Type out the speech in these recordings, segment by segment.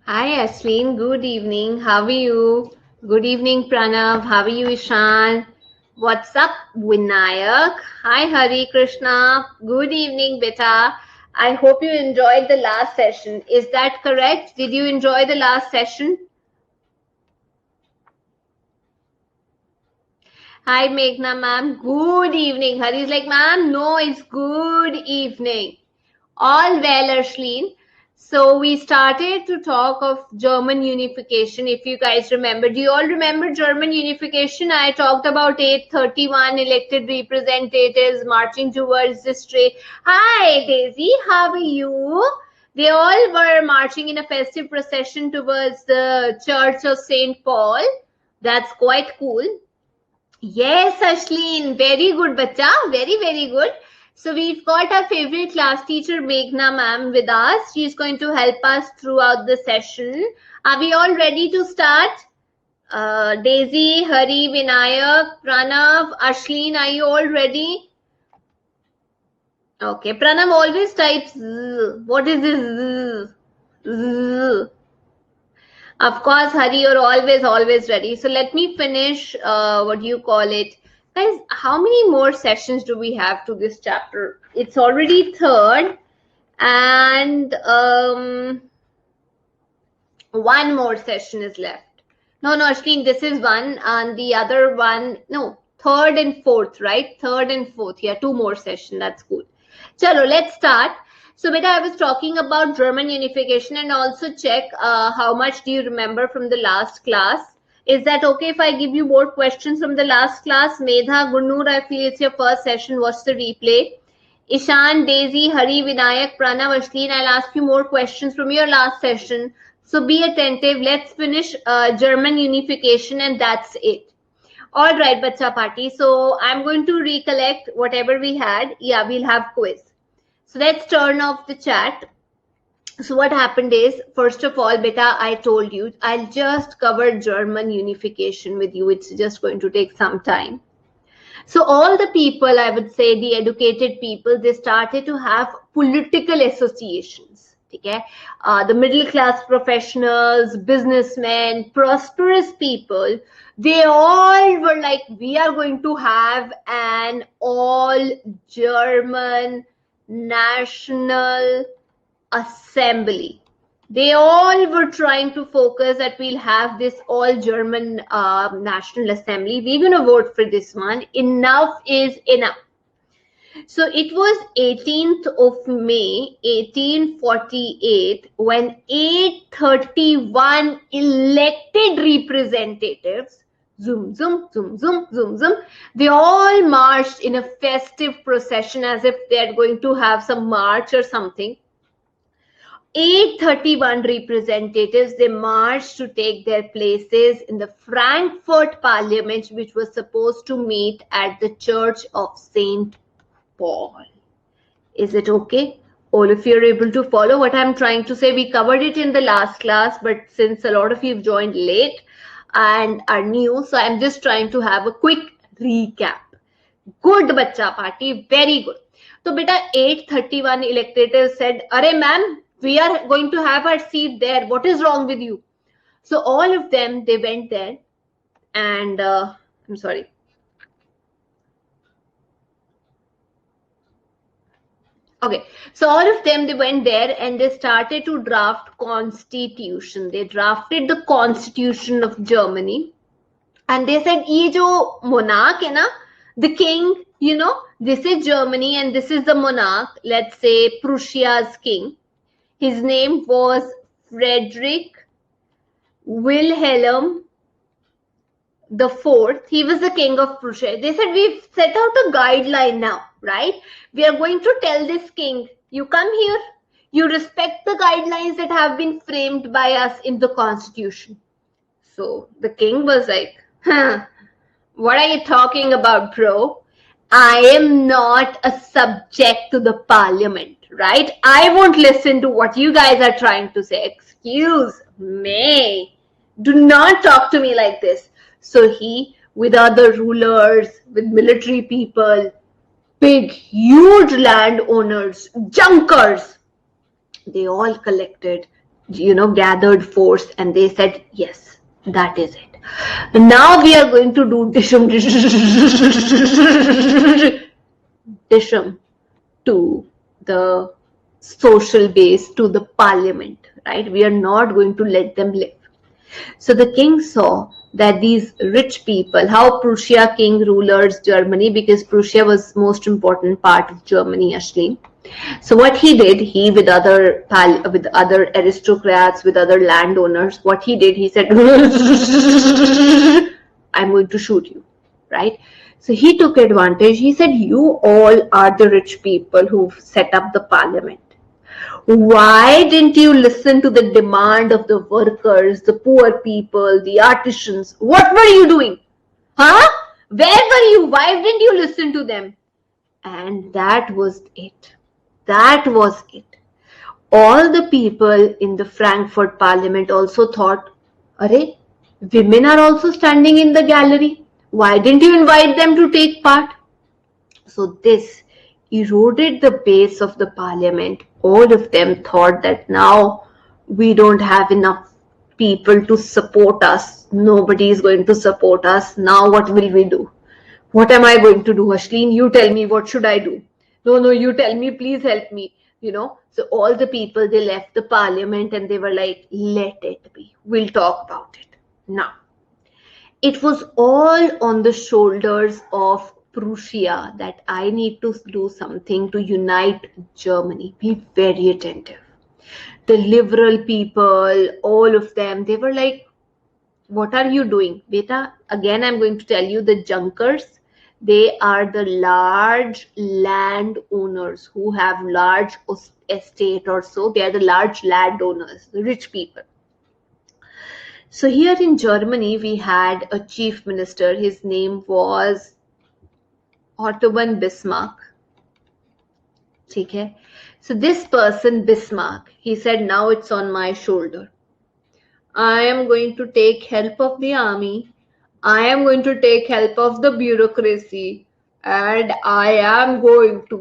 Hi, Asleen. Good evening. How are you? Good evening, Pranav. How are you, Ishan? What's up, Vinayak? Hi, Hari Krishna. Good evening, Beta. I hope you enjoyed the last session. Is that correct? Did you enjoy the last session? Hi, Meghna, ma'am. Good evening. Hari's like, ma'am, no, it's good evening. All well, Ashleen. So we started to talk of German unification. If you guys remember, do you all remember German unification? I talked about 831 elected representatives marching towards the street. Hi, Daisy. How are you? They all were marching in a festive procession towards the Church of St. Paul. That's quite cool. Yes, Ashleen, very good, bacha. Very, very good. So we've got our favorite class teacher, Meghna ma'am, with us. She's going to help us throughout the session. Are we all ready to start? Daisy, Hari, Vinayak, Pranav, Ashleen, are you all ready? Okay, Pranav always types Z. What is this Z? Z. Of course, Hari, you're always ready. So let me finish, what do you call it? Guys, how many more sessions do we have to this chapter? It's already third, and one more session is left. No, Ashleen, this is one, and the other one, no, third and fourth, right? Third and fourth. Yeah, two more sessions. That's cool. Chalo, let's start. So, beta, I was talking about German unification and also check how much do you remember from the last class. Is that okay if I give you more questions from the last class? Medha, Gurnur, I feel it's your first session. Watch the replay. Ishan, Daisy, Hari, Vinayak, Pranav, Ashleen, I'll ask you more questions from your last session. So be attentive. Let's finish German unification and that's it. All right, Bacha Party. So I'm going to recollect whatever we had. Yeah, we'll have quiz. So let's turn off the chat. So what happened is, first of all, beta, I told you, I'll just cover German unification with you. It's just going to take some time. So all the people, I would say, the educated people, they started to have political associations. Okay? The middle class professionals, businessmen, prosperous people, they all were like, we are going to have an all German national assembly. They all were trying to focus that we'll have this all German National Assembly. We're going to vote for this one. Enough is enough. So it was 18th of May, 1848, when 831 elected representatives, zoom, zoom, zoom, zoom, zoom, zoom, they all marched in a festive procession as if they're going to have some march or something. 831 representatives, they marched to take their places in the Frankfurt Parliament, which was supposed to meet at the Church of St. Paul. Is it okay? All of you are able to follow what I'm trying to say. We covered it in the last class, but since a lot of you have joined late and are new, so I'm just trying to have a quick recap. Good, Bacha Party, very good. So, beta, 831 electors said, Arey ma'am, we are going to have our seat there. What is wrong with you? So all of them, they went there and I'm sorry. Okay, so all of them, they went there and they started to draft constitution. They drafted the constitution of Germany and they said, ye jo monarch hai na, the king, you know, this is Germany and this is the monarch, let's say Prussia's king. His name was Frederick Wilhelm the Fourth. He was the king of Prussia. They said, we've set out a guideline now, right? We are going to tell this king, you come here, you respect the guidelines that have been framed by us in the constitution. So the king was like, what are you talking about, bro? I am not a subject to the parliament, right? I won't listen to what you guys are trying to say. Excuse me. Do not talk to me like this. So he, with other rulers, with military people, big, huge landowners, junkers, they all collected gathered force, and they said, yes, that is it. Now we are going to do dishum to the social base, to the parliament, right? We are not going to let them live. So the king saw that these rich people, how Prussia king rulers Germany, because Prussia was most important part of Germany, Ashleen. So what he did, he with other aristocrats, with other landowners, what he did, he said, I'm going to shoot you, right? So he took advantage. He said, you all are the rich people who set up the parliament. Why didn't you listen to the demand of the workers, the poor people, the artisans? What were you doing? Huh? Where were you? Why didn't you listen to them? And that was it. That was it. All the people in the Frankfurt Parliament also thought, Arey, women are also standing in the gallery. Why didn't you invite them to take part? So this eroded the base of the parliament. All of them thought that now we don't have enough people to support us. Nobody is going to support us. Now what will we do? What am I going to do? Ashleen, you tell me, what should I do? No, you tell me, please help me. So all the people, they left the parliament and they were like, let it be. We'll talk about it. Now, it was all on the shoulders of Prussia that I need to do something to unite Germany. Be very attentive. The liberal people, all of them, they were like, what are you doing? Beta, again, I'm going to tell you, the Junkers, they are the large landowners who have large estate or so. They are the large landowners, the rich people. So here in Germany, we had a chief minister. His name was Ottoman Bismarck. Okay. So this person, Bismarck, he said, now it's on my shoulder. I am going to take help of the army. I am going to take help of the bureaucracy. And I am going to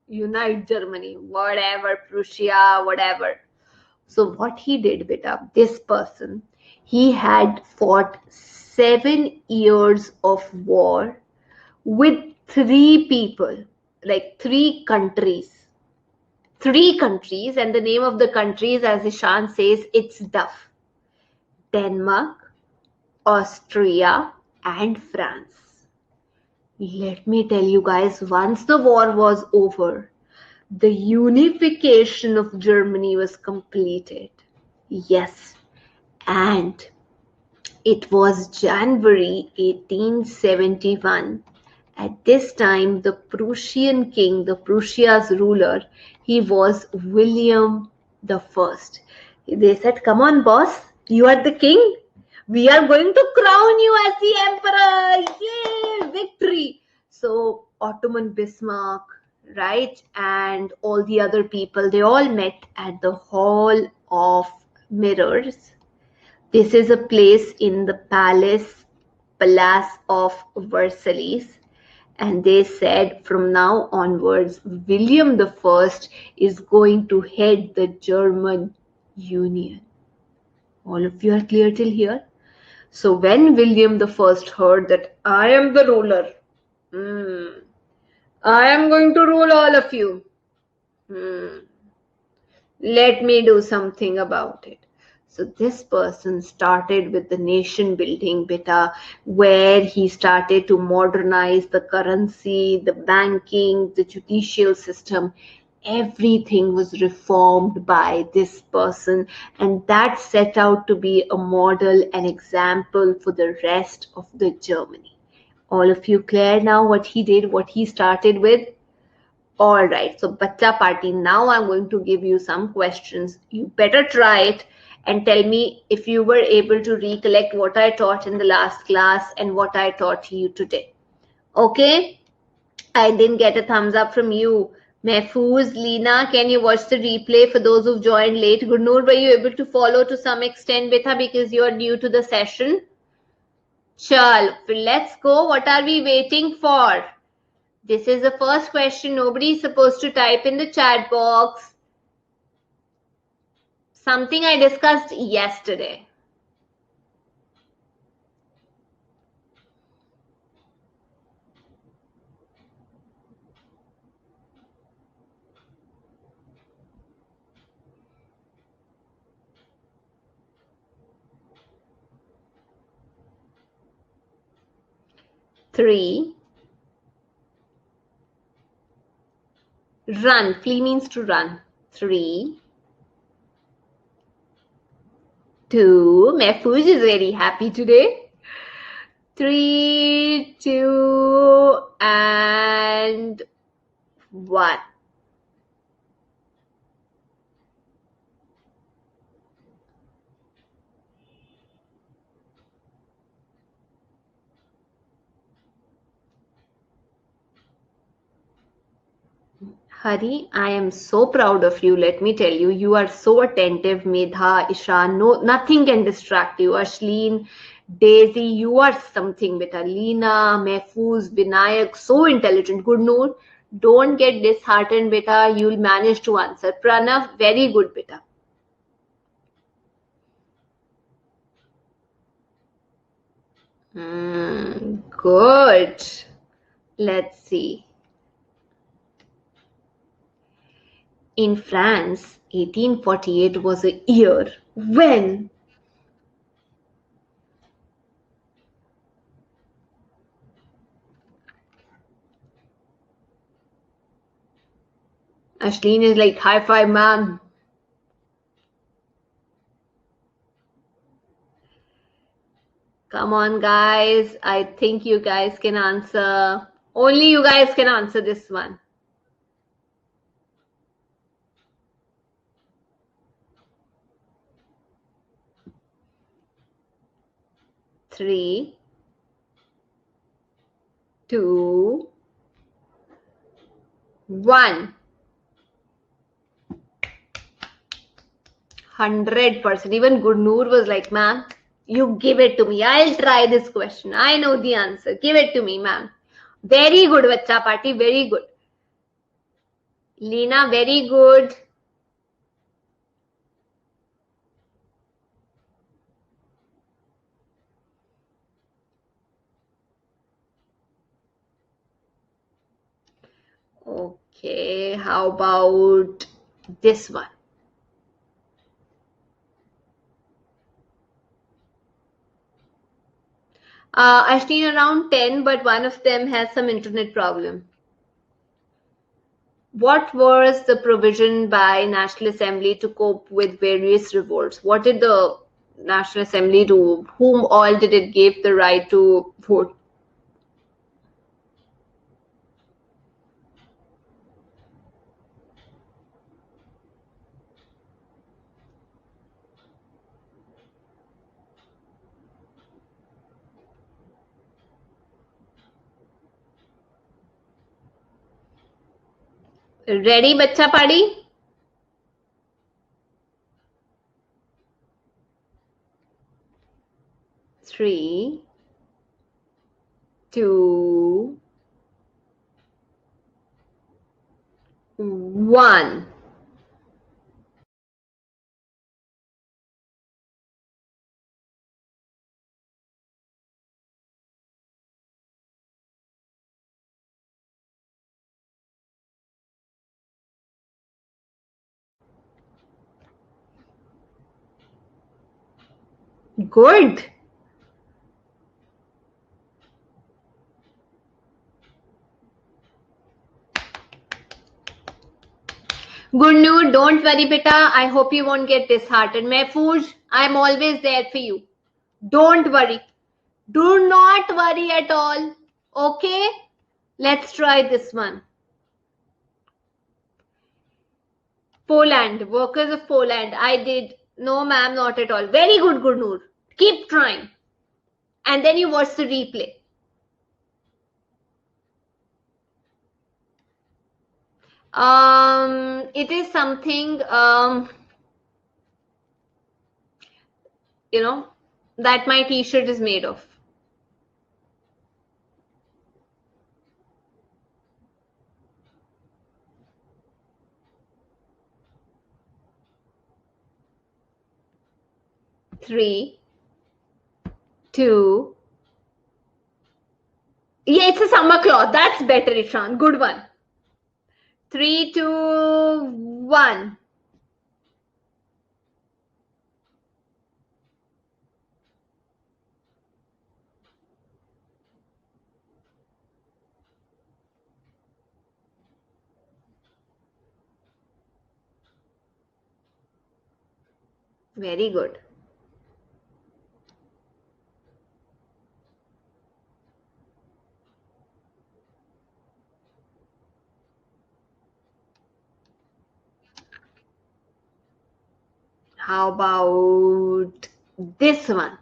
unite Germany, whatever, Prussia, whatever. So what he did, beta, this person, he had fought 7 years of war with 3 people, like 3 countries. 3 countries, and the name of the countries, as Ishan says, it's DUF. Denmark, Austria, and France. Let me tell you guys, once the war was over, the unification of Germany was completed. Yes, and it was January 1871. At this time, the Prussian king, the Prussia's ruler, he was William the First. They said, come on, boss, you are the king. We are going to crown you as the emperor. Yay, victory. So Ottoman Bismarck, right, and all the other people, they all met at the Hall of Mirrors. This is a place in the Palace of Versailles. And they said from now onwards, William the First is going to head the German Union. All of you are clear till here? So when William the First heard that I am the ruler, I am going to rule all of you. Let me do something about it. So this person started with the nation building beta, where he started to modernize the currency, the banking, the judicial system. Everything was reformed by this person, and that set out to be a model and example for the rest of the Germany. All of you clear now what he did, what he started with? All right, so Bacha Party, now I'm going to give you some questions. You better try it and tell me if you were able to recollect what I taught in the last class and what I taught you today. Okay? I didn't get a thumbs up from you. Mehfooz, Leena, can you watch the replay for those who've joined late? Gurnoor, were you able to follow to some extent, Beta, because you're new to the session? Chal, let's go. What are we waiting for? This is the first question. Nobody is supposed to type in the chat box. Something I discussed yesterday. Three. Run. Flee means to run. 3, 2. Mehfooz is very happy today. 3, 2, and 1. Hari, I am so proud of you. Let me tell you, you are so attentive. Medha, Ishan, no, nothing can distract you. Ashleen, Daisy, you are something. Beta, Leena, Mehfooz, Vinayak, so intelligent. Good note. Don't get disheartened, beta. You'll manage to answer. Pranav, very good, beta. Good. Let's see. In France, 1848 was a year when Ashleen is like, high five, ma'am. Come on, guys. I think you guys can answer. Only you guys can answer this one. Three, 2, 1. 100%. Even Gurnoor was like, ma'am, you give it to me. I'll try this question. I know the answer. Give it to me, ma'am. Very good, Vacha Party. Very good. Leena, very good. Okay, how about this one? I've seen around 10, but one of them has some internet problem. What was the provision by National Assembly to cope with various revolts? What did the National Assembly do? Whom all did it give the right to vote? Ready, Bacha Padi? Three, 2, 1. Good. Gurnoor, don't worry, beta. I hope you won't get disheartened. Mehfooz, I'm always there for you. Don't worry. Do not worry at all. Okay? Let's try this one. Poland, workers of Poland. I did. No, ma'am, not at all. Very good, Gurnoor. Keep trying. And then you watch the replay. It is something, that my t-shirt is made of. 3, 2. Yeah, it's a summer cloth. That's better, Ishan. Good one. 3, 2, 1. Very good. How about this one?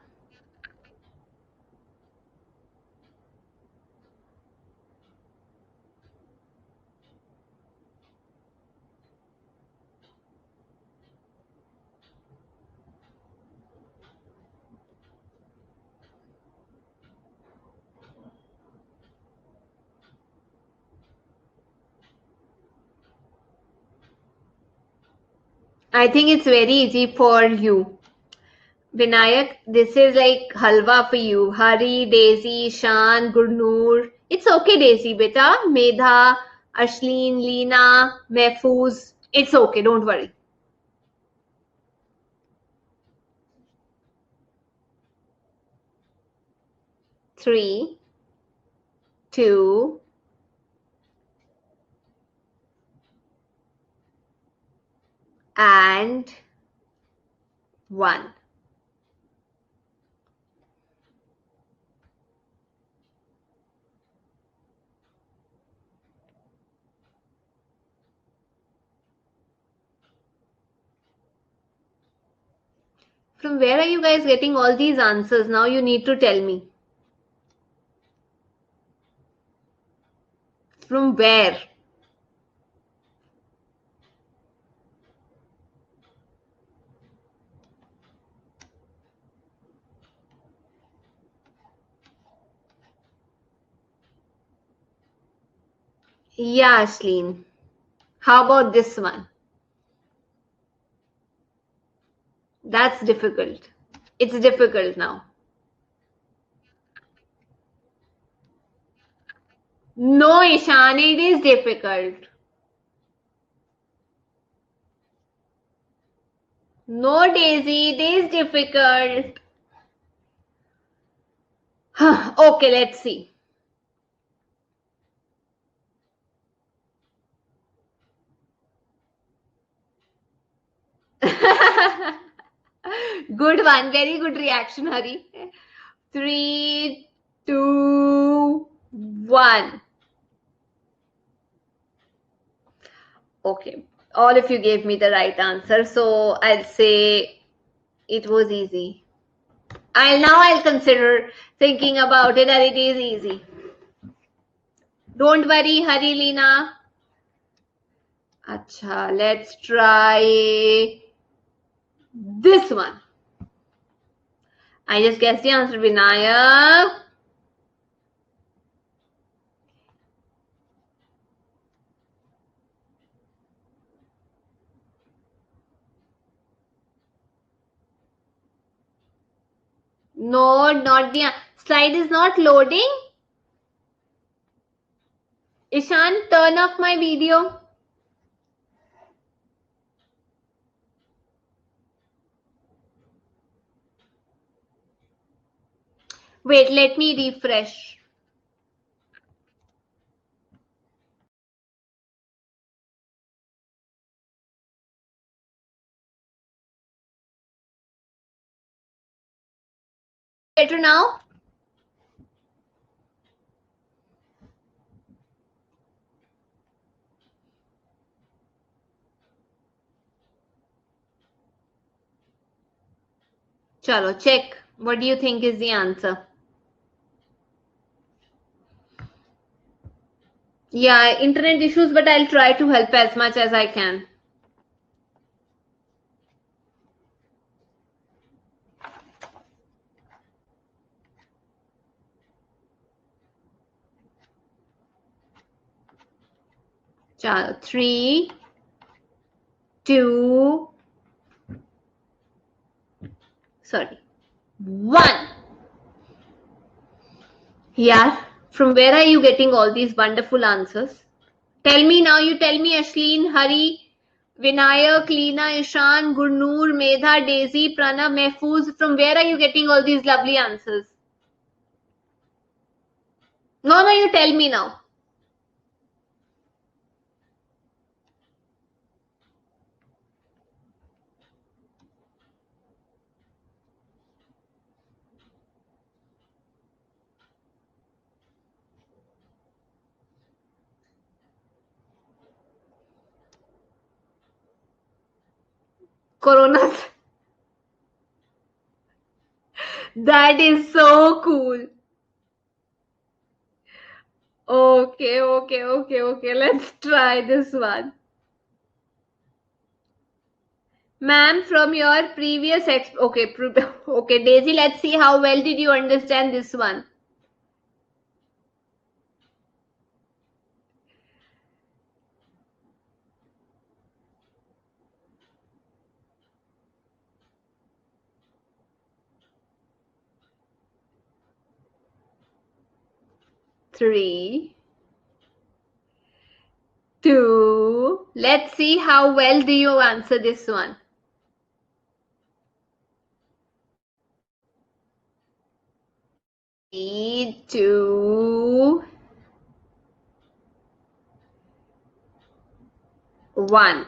I think it's very easy for you. Vinayak, this is like halwa for you. Hari, Daisy, Shan, Gurnoor. It's okay, Daisy, beta. Medha, Ashleen, Leena, Mehfooz. It's okay, don't worry. 3, 2, and 1. From where are you guys getting all these answers? Now you need to tell me. From where? Yeah, Ashleen. How about this one? That's difficult. It's difficult now. No, Ishan, it is difficult. No, Daisy, it is difficult. Okay, let's see. Good one. Very good reaction, Hari. 3, 2, 1. Okay. All of you gave me the right answer. So I'll say it was easy. I'll consider thinking about it, and it is easy. Don't worry, Hari, Leena. Acha, let's try this one. I just guessed the answer, Vinayak. No, not the slide is not loading. Ishan, turn off my video. Wait, let me refresh. Better now? Chalo, check. What do you think is the answer? Yeah, internet issues, but I'll try to help as much as I can. Chalo, 3, 2. Sorry. 1. Yeah. From where are you getting all these wonderful answers? Tell me now. You tell me, Ashleen, Hari, Vinayak, Leena, Ishan, Gurnoor, Medha, Daisy, Pranav, Mehfooz. From where are you getting all these lovely answers? No, you tell me now. Corona. That is so cool. Okay. Let's try this one. Ma'am, from your previous okay, Daisy, let's see how well did you understand this one. Three, two. Let's see how well do you answer this one. Three, two, one.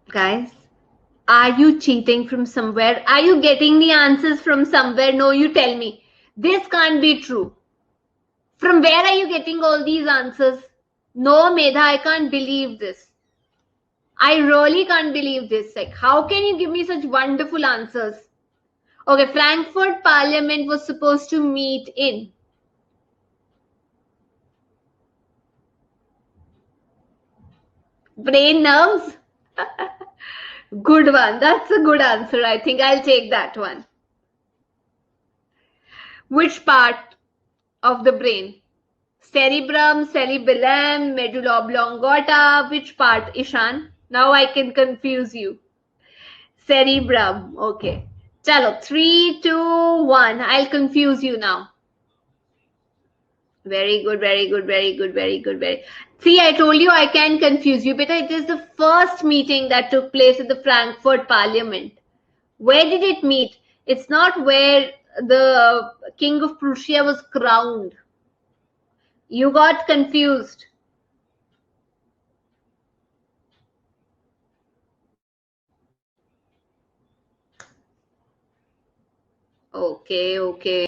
Guys, are you cheating from somewhere? Are you getting the answers from somewhere? No, you tell me. This can't be true. From where are you getting all these answers? No, Medha, I can't believe this. I really can't believe this. Like, how can you give me such wonderful answers? Okay, Frankfurt Parliament was supposed to meet in. Brain nerves? Good one. That's a good answer. I think I'll take that one. Which part of the brain? Cerebrum, cerebellum, medulla oblongata. Which part, Ishan? Now I can confuse you. Cerebrum. Okay. Chalo, 3, 2, 1. I'll confuse you now. Very good. See, I told you I can confuse you, but it is the first meeting that took place at the Frankfurt Parliament. Where did it meet? It's not where the King of Prussia was crowned. You got confused. Okay.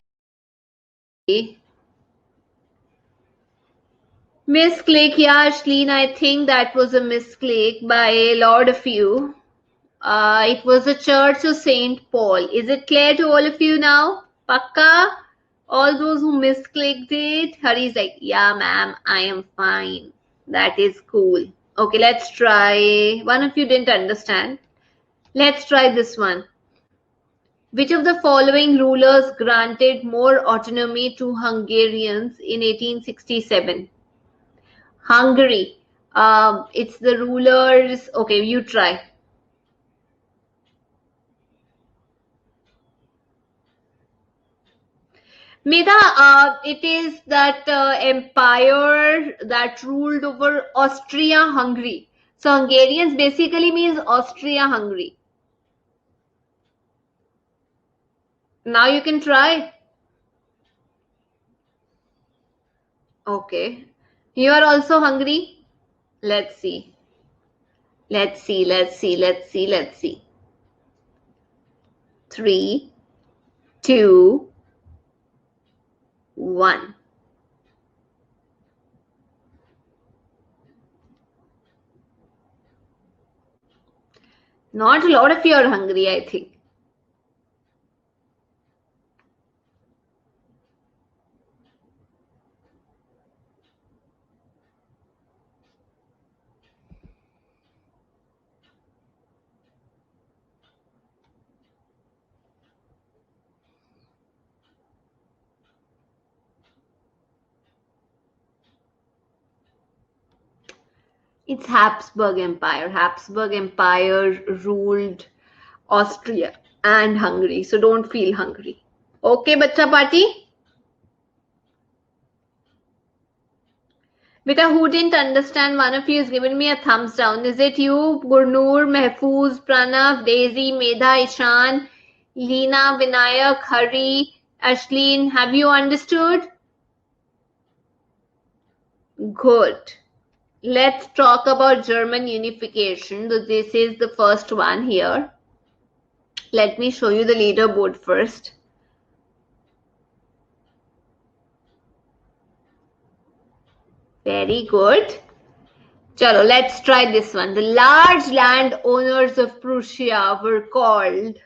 Misclick, yeah, Ashleen, I think that was a misclick by a lot of you. It was the Church of St. Paul. Is it clear to all of you now? Pakka? All those who misclicked it, Hari's like, yeah, ma'am, I am fine. That is cool. Okay, let's try. One of you didn't understand. Let's try this one. Which of the following rulers granted more autonomy to Hungarians in 1867? Hungary. It's the rulers. Okay, you try. Medha, it is that empire that ruled over Austria-Hungary. So Hungarians basically means Austria-Hungary. Now you can try. Okay. You are also hungry? Let's see. 3, 2, 1. Not a lot of you are hungry, I think. It's Habsburg Empire. Habsburg Empire ruled Austria and Hungary. So don't feel hungry. Okay, bacha party? Beta, who didn't understand? One of you has given me a thumbs down. Is it you? Gurnoor, Mehfooz, Pranav, Daisy, Medha, Ishan, Leena, Vinayak, Hari, Ashleen. Have you understood? Good. Let's talk about German unification. So this is the first one here. Let me show you the leaderboard first. Very good. Chalo, let's try this one. The large land owners of Prussia were called.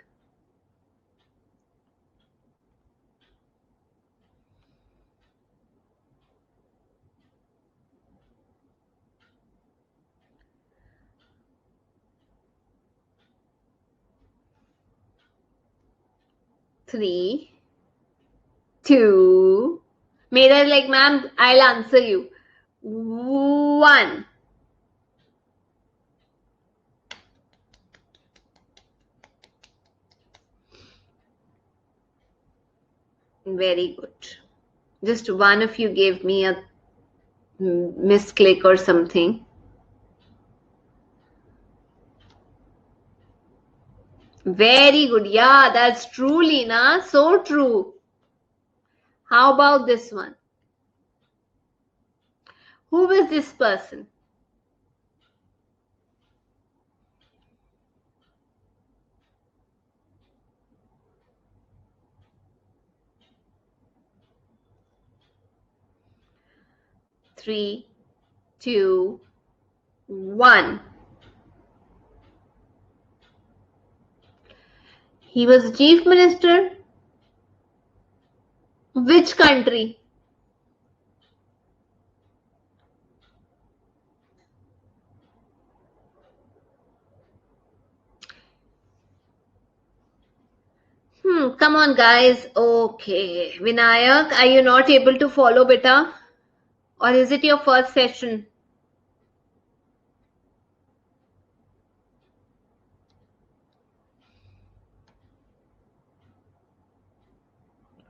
Three, two. Mera like, ma'am, I'll answer you. One. Very good. Just one of you gave me a misclick or something. Very good. Yeah, that's true, Lina. So true. How about this one? Who was this person? Three, two, one. He was chief minister. Which country? Come on, guys. Okay. Vinayak, are you not able to follow, beta? Or is it your first session?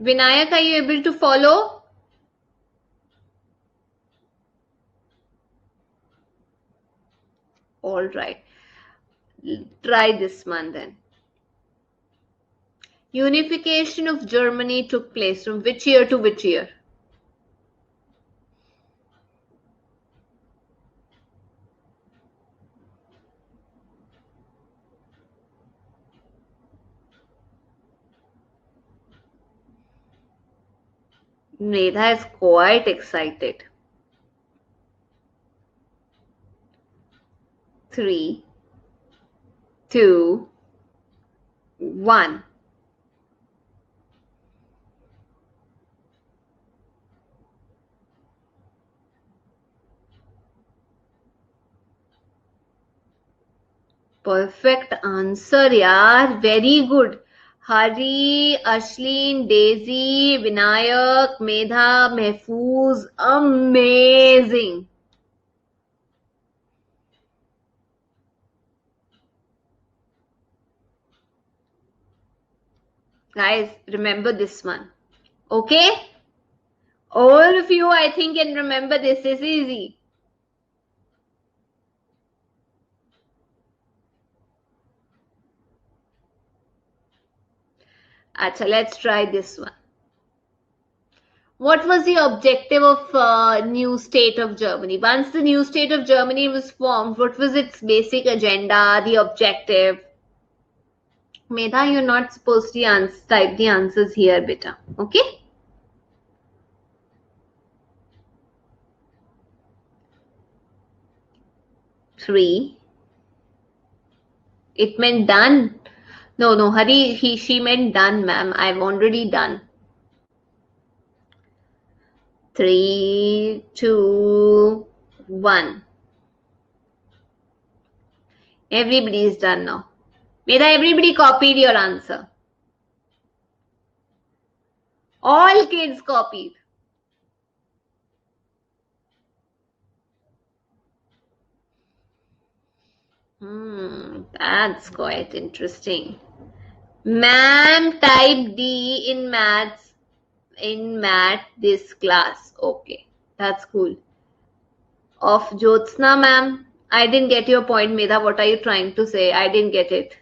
Vinayak, are you able to follow? All right. Try this one then. Unification of Germany took place from which year to which year? Medha is quite excited. 3, 2, 1. Perfect answer, yaar. Very good. Hari, Ashleen, Daisy, Vinayak, Medha, Mehfooz. Amazing. Guys, remember this one. Okay? All of you, I think, can remember this. This is easy. Acha, let's try this one. What was the objective of new state of Germany? Once the new state of Germany was formed, what was its basic agenda, the objective? Medha, you're not supposed to type the answers here, beta. Okay? Three. It meant done. No, Hari, she meant done, ma'am. I've already done. 3, 2, 1. Everybody is done now. Medha, everybody copied your answer. All kids copied. That's quite interesting. Ma'am, type D in math this class. Okay, that's cool. Of Jyotsna, ma'am. I didn't get your point, Medha. What are you trying to say? I didn't get it.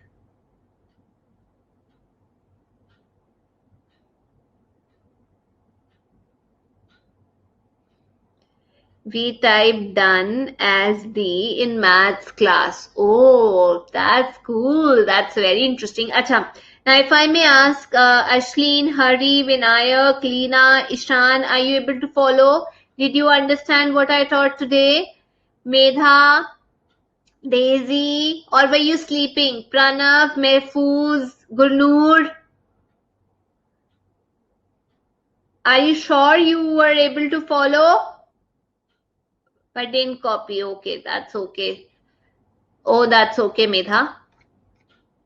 We type done as D in maths class. Oh, that's cool. That's very interesting. Acha. Now, if I may ask, Ashleen, Hari, Vinayak, Leena, Ishan, are you able to follow? Did you understand what I taught today? Medha, Daisy, or were you sleeping? Pranav, Mehfooz, Gurnur, are you sure you were able to follow? But didn't copy. Okay, that's okay. Oh, that's okay, Medha.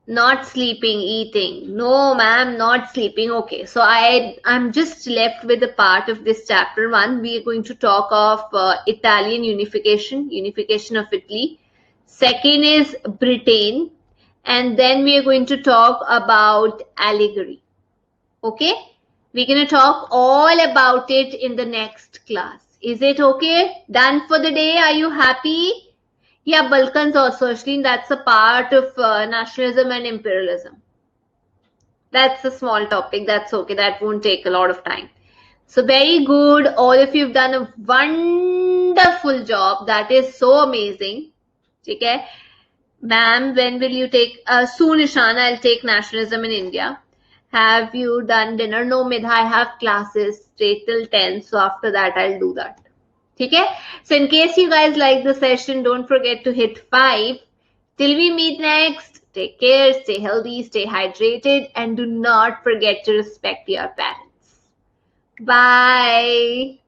Not sleeping, eating. No, ma'am, not sleeping. Okay, so I'm just left with a part of this chapter one. We are going to talk of Italian unification of Italy. Second is Britain, and then we are going to talk about allegory. Okay, we're going to talk all about it in the next class. Is it okay? Done for the day? Are you happy? Yeah, Balkans also, Ashleen, that's a part of nationalism and imperialism. That's a small topic. That's okay. That won't take a lot of time. So very good. All of you have done a wonderful job. That is so amazing. Okay. Ma'am, when will you take, soon Ishana, I'll take nationalism in India. Have you done dinner? No, Midha, I have classes straight till 10. So after that, I'll do that. Okay? So in case you guys like the session, don't forget to hit 5. Till we meet next, take care, stay healthy, stay hydrated, and do not forget to respect your parents. Bye.